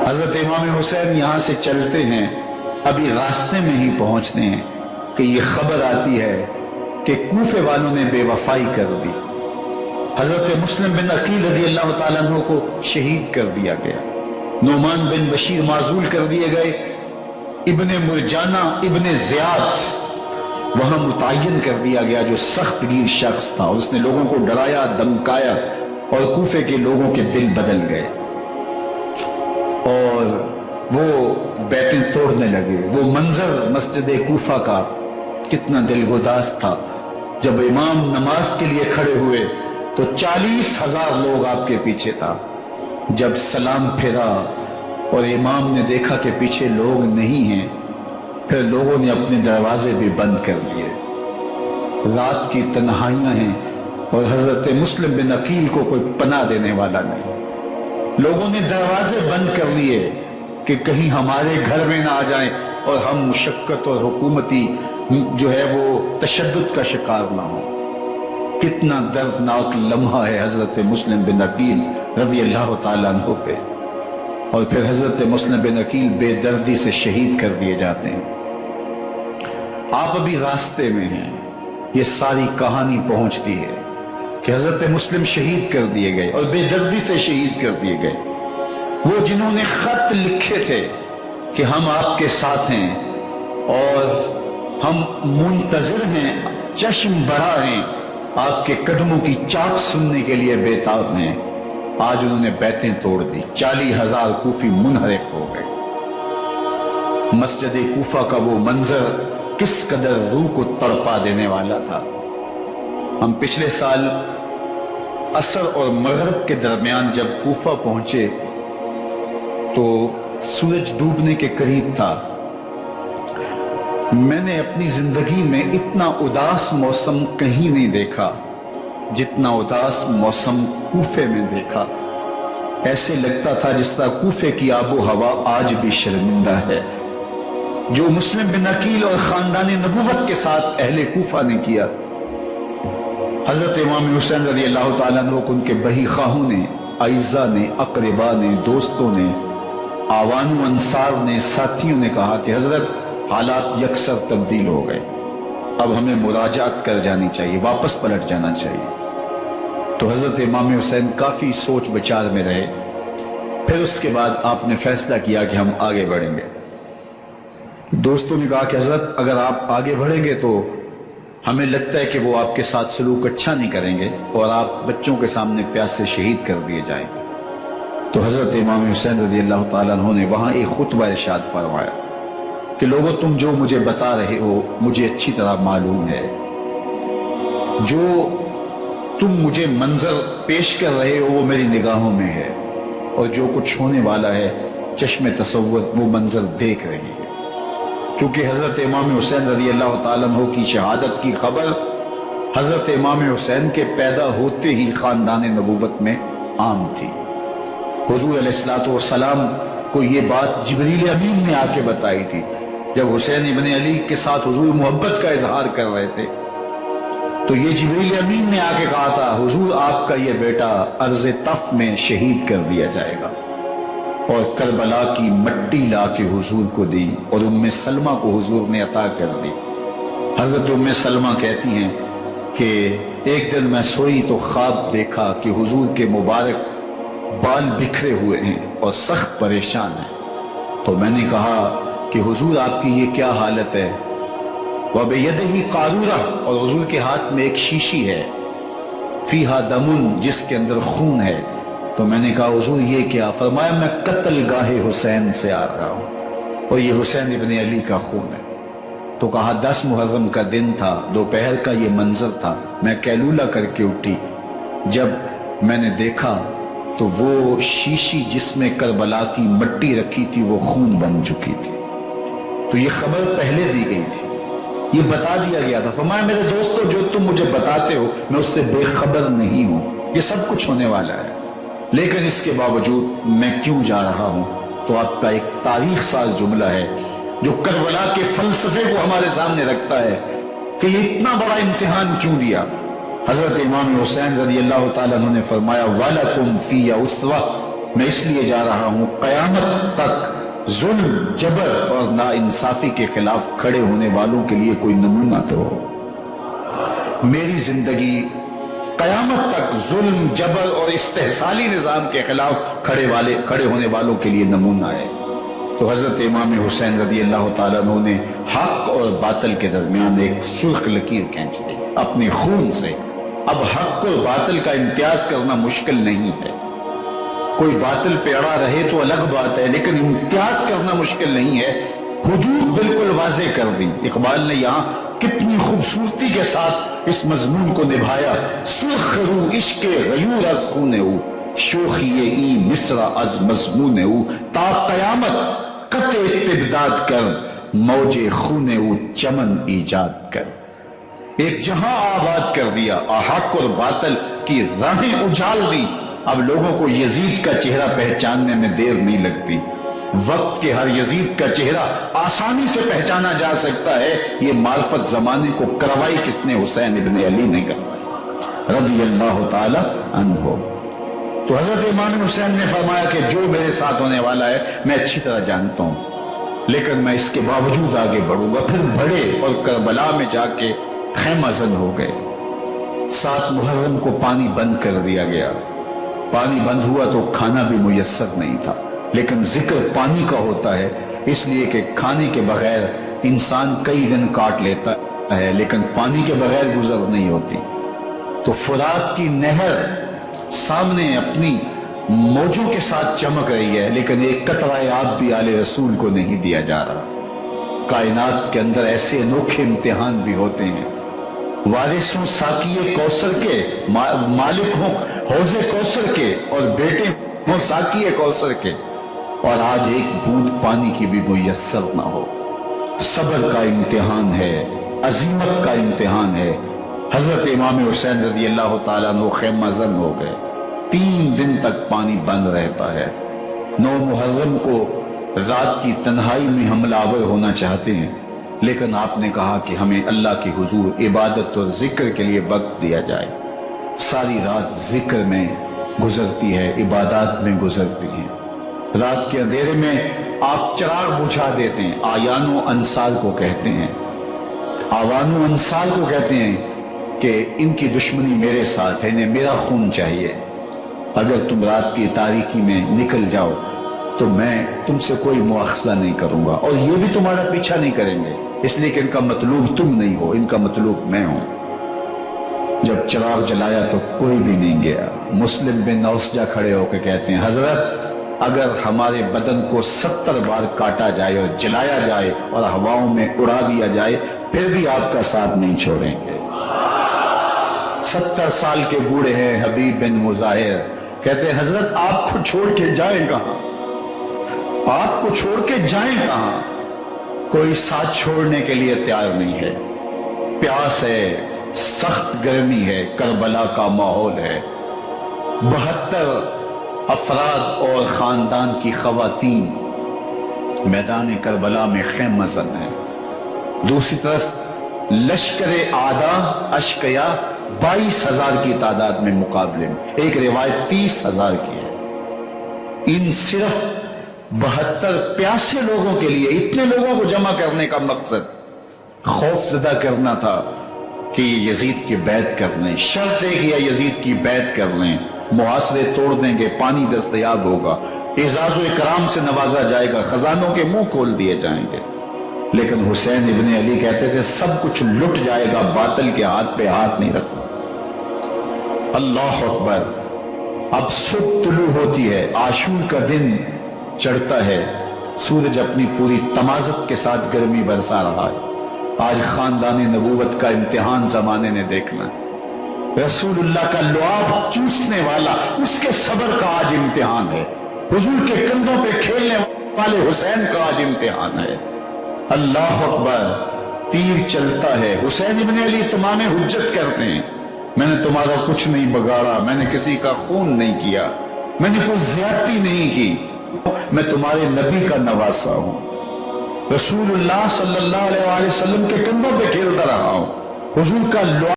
حضرت امام حسین یہاں سے چلتے ہیں، ابھی راستے میں ہی پہنچتے ہیں کہ یہ خبر آتی ہے کہ کوفے والوں نے بے وفائی کر دی، حضرت مسلم بن عقیل رضی اللہ تعالیٰ عنہ کو شہید کر دیا گیا، نعمان بن بشیر معزول کر دیے گئے، ابن مرجانہ ابن زیاد وہاں متعین کر دیا گیا جو سخت گیر شخص تھا، اس نے لوگوں کو ڈرایا دھمکایا اور کوفے کے لوگوں کے دل بدل گئے اور وہ بیتیں توڑنے لگے۔ وہ منظر مسجد کوفہ کا کتنا دلگداز تھا، جب امام نماز کے لیے کھڑے ہوئے تو 40,000 لوگ آپ کے پیچھے تھا، جب سلام پھیرا اور امام نے دیکھا کہ پیچھے لوگ نہیں ہیں، پھر لوگوں نے اپنے دروازے بھی بند کر لیے۔ رات کی تنہائیاں ہیں اور حضرت مسلم بن عقیل کو کوئی پناہ دینے والا نہیں، لوگوں نے دروازے بند کر لیے کہ کہیں ہمارے گھر میں نہ آ جائیں اور ہم مشقت اور حکومتی جو ہے وہ تشدد کا شکار نہ ہوں۔ کتنا دردناک لمحہ ہے حضرت مسلم بن عقیل رضی اللہ تعالیٰ عنہ پہ، اور پھر حضرت مسلم بن عقیل بے دردی سے شہید کر دیے جاتے ہیں۔ آپ ابھی راستے میں ہیں، یہ ساری کہانی پہنچتی ہے کہ حضرت مسلم شہید کر دیے گئے اور بے دردی سے شہید کر دیے گئے۔ وہ جنہوں نے خط لکھے تھے کہ ہم آپ کے ساتھ ہیں اور ہم منتظر ہیں، چشم بڑا ہیں، آپ کے قدموں کی چاپ سننے کے لیے بیتاب ہیں، آج انہوں نے بیتیں توڑ دی، 40,000 کوفی منحرف ہو گئے۔ مسجد کوفہ کا وہ منظر کس قدر روح کو تڑپا دینے والا تھا۔ ہم پچھلے سال عصر اور مغرب کے درمیان جب کوفہ پہنچے تو سورج ڈوبنے کے قریب تھا۔ میں نے اپنی زندگی میں اتنا اداس موسم کہیں نہیں دیکھا جتنا اداس موسم کوفے میں دیکھا۔ ایسے لگتا تھا جس طرح کوفے کی آب و ہوا آج بھی شرمندہ ہے۔ جو مسلم بن عقیل اور خاندان نبوت کے ساتھ اہل کوفہ نے کیا، حضرت امام حسین رضی اللہ تعالیٰ عنہ کو ان کے بہی خواہوں نے، اعزاء نے، اقربا نے، دوستوں نے، آوان و انصار نے، ساتھیوں نے کہا کہ حضرت حالات یکسر تبدیل ہو گئے، اب ہمیں مراجعت کر جانی چاہیے، واپس پلٹ جانا چاہیے۔ تو حضرت امام حسین کافی سوچ بچار میں رہے، پھر اس کے بعد آپ نے فیصلہ کیا کہ ہم آگے بڑھیں گے۔ دوستوں نے کہا کہ حضرت اگر آپ آگے بڑھیں گے تو ہمیں لگتا ہے کہ وہ آپ کے ساتھ سلوک اچھا نہیں کریں گے اور آپ بچوں کے سامنے پیاس سے شہید کر دیے جائیں گے۔ تو حضرت امام حسین رضی اللہ تعالیٰ عنہ نے وہاں ایک خطبہ ارشاد فرمایا کہ لوگوں تم جو مجھے بتا رہے ہو مجھے اچھی طرح معلوم ہے، جو تم مجھے منظر پیش کر رہے ہو وہ میری نگاہوں میں ہے، اور جو کچھ ہونے والا ہے چشم تصور وہ منظر دیکھ رہی ہے۔ کیونکہ حضرت امام حسین رضی اللہ تعالیٰ عنہ کی شہادت کی خبر حضرت امام حسین کے پیدا ہوتے ہی خاندان نبوت میں عام تھی۔ حضور علیہ السلام کو یہ بات جبریل امین نے آ کے بتائی تھی جب حسین ابن علی کے ساتھ حضور محبت کا اظہار کر رہے تھے، تو یہ جبریل امین نے آ کے کہا تھا حضور آپ کا یہ بیٹا ارض طف میں شہید کر دیا جائے گا، اور کربلا کی مٹی لا کے حضور کو دی اور ام سلمہ کو حضور نے عطا کر دی۔ حضرت ام سلمہ کہتی ہیں کہ ایک دن میں سوئی تو خواب دیکھا کہ حضور کے مبارک بال بکھرے ہوئے ہیں اور سخت پریشان ہیں، تو میں نے کہا کہ حضور آپ کی یہ کیا حالت ہے؟ وَبِيَدِهِ قَارُورَةٌ، اور حضور کے ہاتھ میں ایک شیشی ہے، فِيهَا دَمٌ، جس کے اندر خون ہے۔ تو میں نے کہا حضور یہ کیا؟ فرمایا میں قتل گاہ حسین سے آ رہا ہوں اور یہ حسین ابن علی کا خون ہے۔ تو کہا 10 محرم کا دن تھا، دوپہر کا یہ منظر تھا، میں کیلولہ کر کے اٹھی، جب میں نے دیکھا تو وہ شیشی جس میں کربلا کی مٹی رکھی تھی وہ خون بن چکی تھی۔ تو یہ خبر پہلے دی گئی تھی، یہ بتا دیا گیا تھا۔ فرمایا میرے دوستو جو تم مجھے بتاتے ہو میں اس سے بے خبر نہیں ہوں، یہ سب کچھ ہونے والا ہے، لیکن اس کے باوجود میں کیوں جا رہا ہوں؟ تو آپ کا ایک تاریخ ساز جملہ ہے جو کربلا کے فلسفے کو ہمارے سامنے رکھتا ہے کہ یہ اتنا بڑا امتحان کیوں دیا۔ حضرت امام حسین رضی اللہ تعالیٰ عنہ نے فرمایا وَلَكُمْ فِيَّ أُسْوَةٌ، میں اس لیے جا رہا ہوں قیامت تک ظلم، جبر اور ناانصافی کے خلاف کھڑے ہونے والوں کے لیے کوئی نمونہ تو ہو۔ میری زندگی قیامت تک ظلم، جبر اور استحصالی نظام کے خلاف کھڑے ہونے والوں کے لیے نمونہ ہے۔ تو حضرت امام حسین رضی اللہ تعالیٰ عنہ نے حق اور باطل کے درمیان ایک سرخ لکیر کھینچ دی اپنے خون سے۔ اب حق اور باطل کا امتیاز کرنا مشکل نہیں ہے، کوئی باطل پہ اڑا رہے تو الگ بات ہے، لیکن امتیاز کرنا مشکل نہیں ہے۔ حدود بالکل واضح کر دی۔ اقبال نے یہاں کتنی خوبصورتی کے ساتھ اس مضمون کو نبھایا۔ سرخ رو عشق غیور از خون او، شوخی ای مصرع از مضمون او، تا قیامت قطع استبداد کر، موج خون او چمن ایجاد کر۔ ایک جہاں آباد کر دیا، حق اور باطل کی راہیں اجال دی۔ اب لوگوں کو یزید کا چہرہ پہچاننے میں دیر نہیں لگتی۔ وقت کے ہر یزید کا چہرہ آسانی سے پہچانا جا سکتا ہے۔ یہ معرفت زمانے کو کروائی کس نے؟ حسین ابن علی نے کروائی رضی اللہ تعالی عنہ۔ تو حضرت امام حسین نے فرمایا کہ جو میرے ساتھ ہونے والا ہے میں اچھی طرح جانتا ہوں، لیکن میں اس کے باوجود آگے بڑھوں گا۔ پھر بڑھے اور کربلا میں جا کے خیمہ زن ہو گئے۔ 7 محرم کو پانی بند کر دیا گیا۔ پانی بند ہوا تو کھانا بھی میسر نہیں تھا، لیکن ذکر پانی کا ہوتا ہے اس لیے کہ کھانے کے بغیر انسان کئی دن کاٹ لیتا ہے، لیکن پانی کے بغیر گزر نہیں ہوتی۔ تو فرات کی نہر سامنے اپنی موجوں کے ساتھ چمک رہی ہے، لیکن ایک قطرہ آب بھی آل رسول کو نہیں دیا جا رہا۔ کائنات کے اندر ایسے انوکھے امتحان بھی ہوتے ہیں۔ وارثوں ساقی کوثر کے، مالک ہوں حوض کوثر کے، اور بیٹے ہوں ساقی کوثر کے، اور آج ایک بوند پانی کی بھی میسر نہ ہو۔ صبر کا امتحان ہے، عزیمت کا امتحان ہے۔ حضرت امام حسین رضی اللہ تعالیٰ عنہ خیمہ زن ہو گئے۔ 3 دن تک پانی بند رہتا ہے۔ 9 محرم کو رات کی تنہائی میں حملہ آور ہونا چاہتے ہیں، لیکن آپ نے کہا کہ ہمیں اللہ کے حضور عبادت اور ذکر کے لیے وقت دیا جائے۔ ساری رات ذکر میں گزرتی ہے، عبادات میں گزرتی ہیں۔ رات کے اندھیرے میں آپ چراغ بجھا دیتے ہیں۔ آیان و انصار کو کہتے ہیں، آوان و انصار کو کہتے ہیں کہ ان کی دشمنی میرے ساتھ ہے، انہیں میرا خون چاہیے۔ اگر تم رات کی تاریکی میں نکل جاؤ تو میں تم سے کوئی مواخذہ نہیں کروں گا، اور یہ بھی تمہارا پیچھا نہیں کریں گے، اس لیے کہ ان کا مطلوب تم نہیں ہو، ان کا مطلوب میں ہوں۔ جب چراغ جلایا تو کوئی بھی نہیں گیا۔ مسلم بن اوسجہ کھڑے ہو کے کہتے ہیں، حضرت اگر ہمارے بدن کو 70 بار کاٹا جائے اور جلایا جائے اور ہواؤں میں اڑا دیا جائے پھر بھی آپ کا ساتھ نہیں چھوڑیں گے۔ 70 سال کے بوڑھے ہیں حبیب بن مظاہر، کہتے ہیں حضرت آپ کو چھوڑ کے جائیں کہاں، آپ کو چھوڑ کے جائیں کہاں؟ کوئی ساتھ چھوڑنے کے لیے تیار نہیں ہے۔ پیاس ہے، سخت گرمی ہے، کربلا کا ماحول ہے، 72 افراد اور خاندان کی خواتین میدان کربلا میں خیمہ زن ہیں۔ دوسری طرف لشکر اعداء اشقیا 22,000 کی تعداد میں مقابلے میں، ایک روایت 30,000 کی ہے۔ ان صرف 72 پیاسے لوگوں کے لیے اتنے لوگوں کو جمع کرنے کا مقصد خوف زدہ کرنا تھا کہ یہ یزید کی بیعت کر لیں، شرط ہے کہ یہ یزید کی بیعت کر لیں، محاصرے توڑ دیں گے، پانی دستیاب ہوگا، اعزاز و اکرام سے نوازا جائے گا، خزانوں کے منہ کھول دیے جائیں گے۔ لیکن حسین ابن علی کہتے تھے سب کچھ لٹ جائے گا، باطل کے ہاتھ پہ ہاتھ نہیں رکھنا۔ اللہ اکبر۔ اب صبح طلوع ہوتی ہے، عاشور کا دن چڑھتا ہے، سورج اپنی پوری تمازت کے ساتھ گرمی برسا رہا ہے۔ آج خاندان نبوت کا امتحان زمانے نے دیکھنا ہے۔ رسول اللہ کا لعاب چوسنے والا اس کے صبر کا آج امتحان ہے۔ حضور کے کندھوں پہ کھیلنے والے حسین کا آج امتحان ہے۔ اللہ اکبر۔ تیر چلتا ہے، حسین ابن علی تمام حجت کرتے ہیں، میں نے تمہارا کچھ نہیں بگاڑا، میں نے کسی کا خون نہیں کیا، میں نے کوئی زیادتی نہیں کی، میں تمہارے نبی کا نواسا ہوں، رسول اللہ صلی اللہ علیہ وسلم کے کندھوں پہ کھیلتا رہا ہوں۔ حضور کا